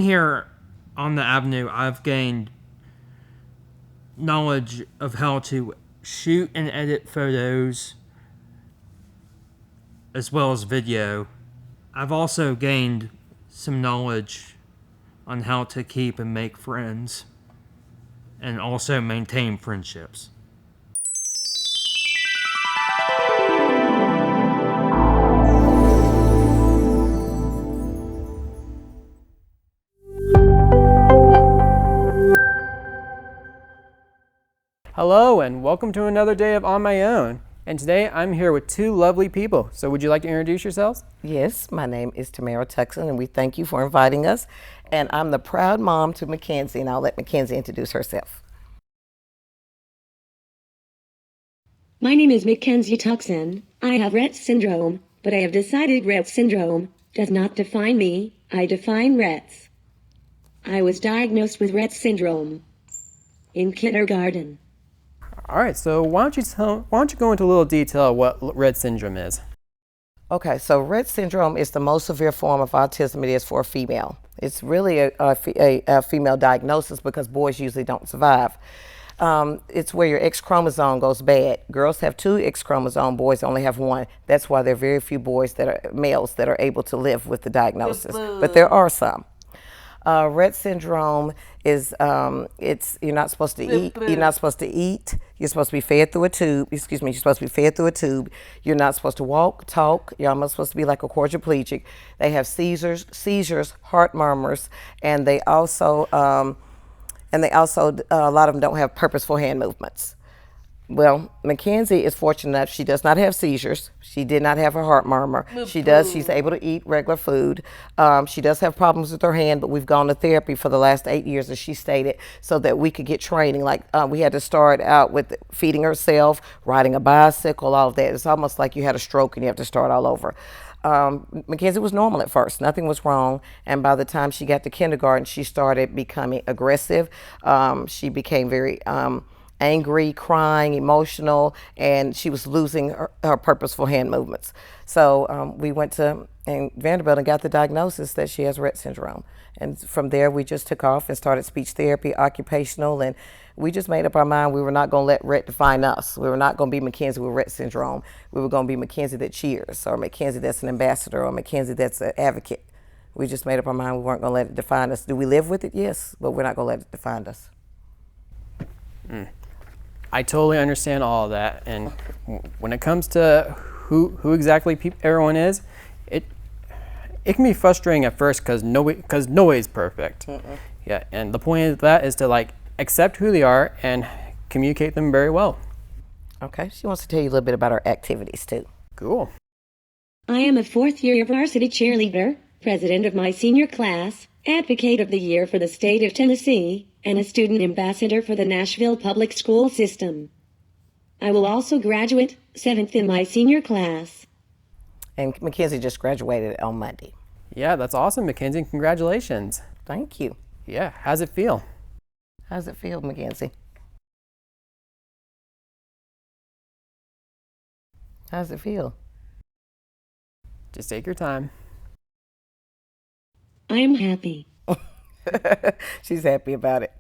here on the avenue, I've gained knowledge of how to shoot and edit photos as well as video. I've also gained some knowledge on how to keep and make friends and also maintain friendships. Hello and welcome to another day of On My Own. And today I'm here with two lovely people. So would you like to introduce yourselves? Yes, my name is Tamara Tuxon and we thank you for inviting us. And I'm the proud mom to Mackenzie, and I'll let Mackenzie introduce herself. My name is Mackenzie Tuxon. I have Rett syndrome, but I have decided Rett syndrome does not define me. I define Rett's. I was diagnosed with Rett syndrome in kindergarten. All right, so why don't you go into a little detail of what Rett syndrome is? Okay, so Rett syndrome is the most severe form of autism it is for a female. It's really a female diagnosis because boys usually don't survive. It's where your X chromosome goes bad. Girls have 2 X chromosomes, boys only have 1. That's why there are very few males that are able to live with the diagnosis, but there are some. Rett syndrome is you're not supposed to eat. You're not supposed to eat. You're supposed to be fed through a tube. You're supposed to be fed through a tube. You're not supposed to walk, talk. You're almost supposed to be like a quadriplegic. They have seizures, heart murmurs, and they also a lot of them don't have purposeful hand movements. Well, Mackenzie is fortunate enough. She does not have seizures. She did not have a heart murmur. She's able to eat regular food. She does have problems with her hand, but we've gone to therapy for the last 8 years, as she stated, so that we could get training. Like we had to start out with feeding herself, riding a bicycle, all of that. It's almost like you had a stroke and you have to start all over. Mackenzie was normal at first. Nothing was wrong. And by the time she got to kindergarten, she started becoming aggressive. She became very angry, crying, emotional, and she was losing her purposeful hand movements. So we went to Vanderbilt and got the diagnosis that she has Rett syndrome. And from there, we just took off and started speech therapy, occupational, and we just made up our mind we were not going to let Rett define us. We were not going to be Mackenzie with Rett syndrome. We were going to be Mackenzie that cheers, or Mackenzie that's an ambassador, or Mackenzie that's an advocate. We just made up our mind we weren't going to let it define us. Do we live with it? Yes, but we're not going to let it define us. I totally understand all of that, and when it comes to who exactly everyone is, it can be frustrating at first because nobody's perfect. Yeah, and the point of that is to accept who they are and communicate them very well. Okay, she wants to tell you a little bit about her activities too. Cool. I am a 4th-year varsity cheerleader, president of my senior class, advocate of the year for the state of Tennessee, and a student ambassador for the Nashville public school system. I will also graduate 7th in my senior class. And Mackenzie just graduated on Monday. Yeah, that's awesome, Mackenzie. Congratulations. Thank you. Yeah, how's it feel? How's it feel, Mackenzie? How's it feel? Just take your time. I am happy. She's happy about it.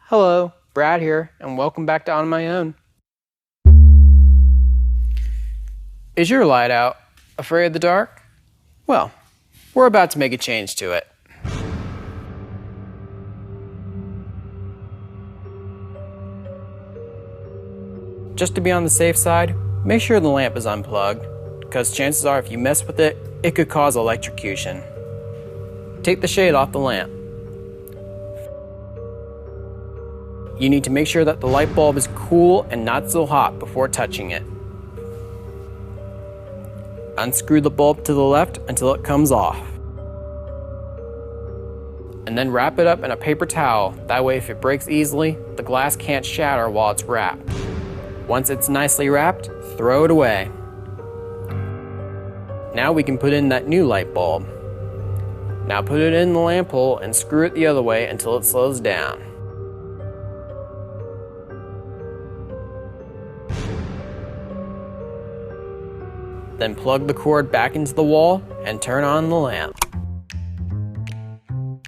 Hello, Brad here, and welcome back to On My Own. Is your light out? Afraid of the dark? Well, we're about to make a change to it. Just to be on the safe side, make sure the lamp is unplugged, because chances are if you mess with it, it could cause electrocution. Take the shade off the lamp. You need to make sure that the light bulb is cool and not so hot before touching it. Unscrew the bulb to the left until it comes off. And then wrap it up in a paper towel. That way if it breaks easily, the glass can't shatter while it's wrapped. Once it's nicely wrapped, throw it away. Now we can put in that new light bulb. Now put it in the lamp hole and screw it the other way until it slows down. Then plug the cord back into the wall and turn on the lamp.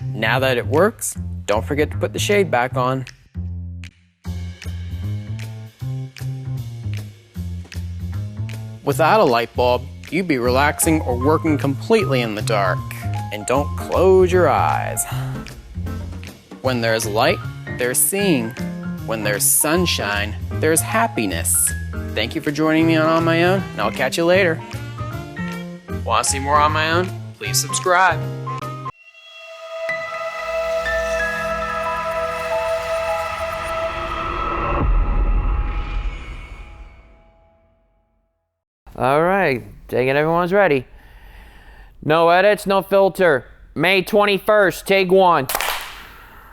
Now that it works, don't forget to put the shade back on. Without a light bulb, you'd be relaxing or working completely in the dark. And don't close your eyes. When there's light, there's seeing. When there's sunshine, there's happiness. Thank you for joining me on My Own, and I'll catch you later. Want to see more On My Own? Please subscribe. All right, take it, everyone's ready. No edits, no filter. May 21st, take one.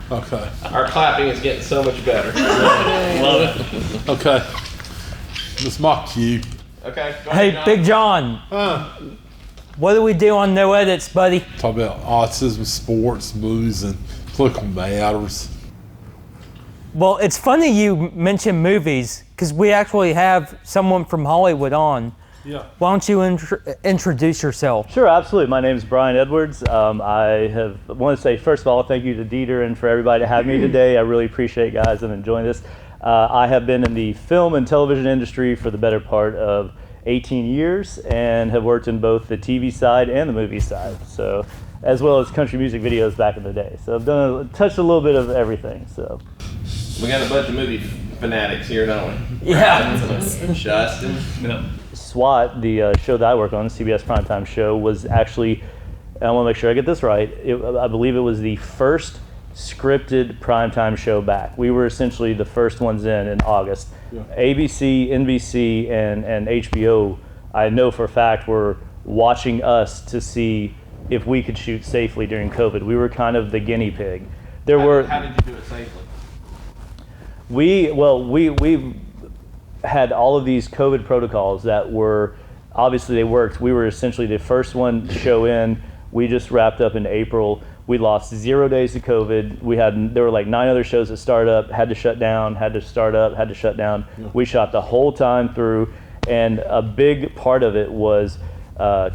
Okay. Our clapping is getting so much better. Love it. Okay. This is my cue. Okay. Go Hey, ahead, Big John, what do we do on No Edits, buddy? Talk about autism, sports, movies, and political matters. Well, it's funny you mention movies, because we actually have someone from Hollywood on. Yeah. Why don't you introduce yourself? Sure, absolutely. My name is Brian Edwards. I want to say, first of all, thank you to Dieter and for everybody to have me today. I really appreciate it, guys. I'm enjoying this. I have been in the film and television industry for the better part of 18 years and have worked in both the TV side and the movie side, so as well as country music videos back in the day. So I've touched a little bit of everything. So We got a bunch of movie fanatics here, don't we? Yeah. Justin. SWAT, the show that I work on, the CBS primetime show, was actually, and I want to make sure I get this right, I believe it was the first scripted primetime show back. We were essentially the first ones in August. Yeah. ABC, NBC, and HBO, I know for a fact, were watching us to see if we could shoot safely during COVID. We were kind of the guinea pig. How did you do it safely? We had all of these COVID protocols that were, obviously they worked. We were essentially the first one to show in. We just wrapped up in April. We lost 0 days to COVID. There were like 9 other shows that started up, had to shut down, had to start up, had to shut down. Yeah. We shot the whole time through, and a big part of it was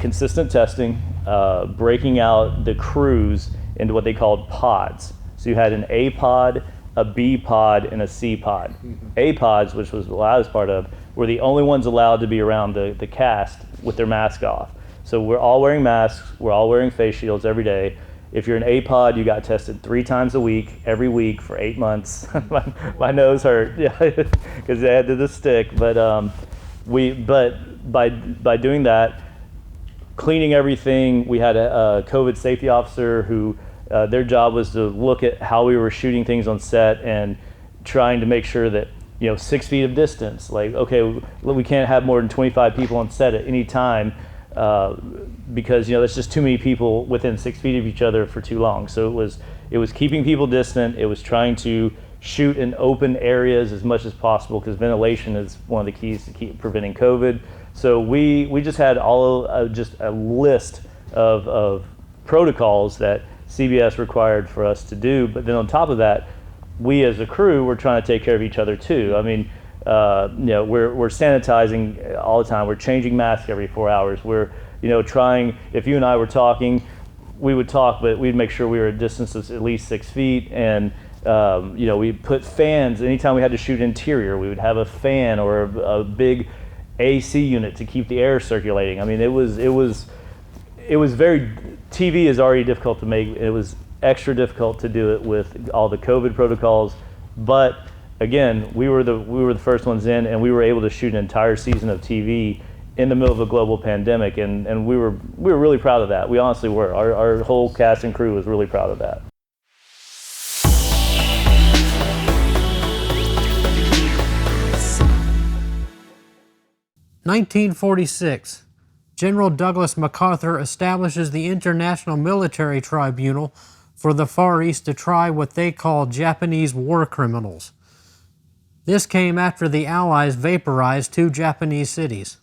consistent testing, breaking out the crews into what they called pods. So you had an A pod, a B pod, and a C pod. Mm-hmm. A pods, which was what I was part of, were the only ones allowed to be around the cast with their mask off. So we're all wearing masks, we're all wearing face shields every day. If you're an A pod, you got tested 3 times a week, every week for 8 months. my nose hurt, yeah, because they had the stick. But by doing that, cleaning everything, we had a COVID safety officer who their job was to look at how we were shooting things on set and trying to make sure that 6 feet of distance. Like, okay, we can't have more than 25 people on set at any time. Because there's just too many people within 6 feet of each other for too long. So it was keeping people distant. It was trying to shoot in open areas as much as possible because ventilation is one of the keys to keep preventing COVID. So we just had just a list of protocols that CBS required for us to do. But then on top of that, we as a crew were trying to take care of each other too. I mean, we're sanitizing all the time. We're changing masks every 4 hours. We're, trying, if you and I were talking, we would talk, but we'd make sure we were at a distance of at least 6 feet. And We put fans. Anytime we had to shoot interior, we would have a fan or a big AC unit to keep the air circulating. I mean, it was very. TV is already difficult to make. It was extra difficult to do it with all the COVID protocols. But again, we were the first ones in, and we were able to shoot an entire season of TV in the middle of a global pandemic, and we were really proud of that. We honestly were. Our whole cast and crew was really proud of that. (1946). General Douglas MacArthur establishes the International Military Tribunal for the Far East to try what they call Japanese war criminals. This came after the Allies vaporized 2 Japanese cities.